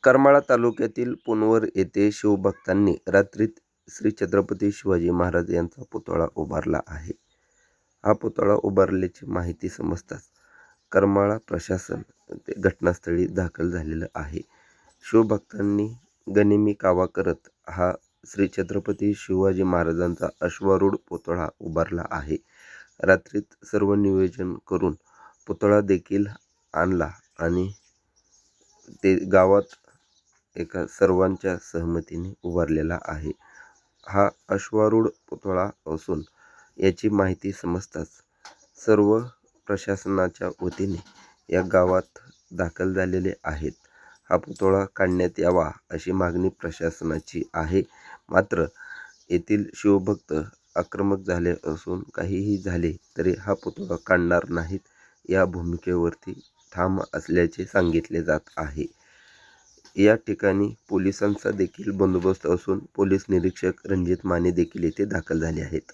करमाळा तालुक्यातील पुनवर येथे शिवभक्तांनी रात्रीत श्री छत्रपती शिवाजी महाराज यांचा पुतळा उभारला आहे. हा पुतळा उभारल्याची माहिती समजताच करमाळा प्रशासन घटनास्थळी दाखल झालेलं आहे. शिवभक्तांनी गनिमी कावा करत हा श्री छत्रपती शिवाजी महाराजांचा अश्वारूढ पुतळा उभारला आहे. रात्रीत सर्व नियोजन करून पुतळा देखील आणला आणि ते गावात एका सर्वांच्या सहमतीने उभारलेला आहे. हा अश्वारूढ पुतळा असून याची माहिती समजताच सर्व प्रशासनाच्या वतीने या गावात दाखल झालेले आहेत. हा पुतळा काढण्यात यावा अशी मागणी प्रशासनाची आहे. मात्र येथील शिवभक्त आक्रमक झाले असून काहीही झाले तरी हा पुतळा काढणार नाहीत या भूमिकेवरती ठाम असल्याचे सांगितले जात आहे. या ठिकाणी पोलिसांचा देखील बंदोबस्त असून पोलीस निरीक्षक रणजित माने देखील येथे दाखल झाले आहेत.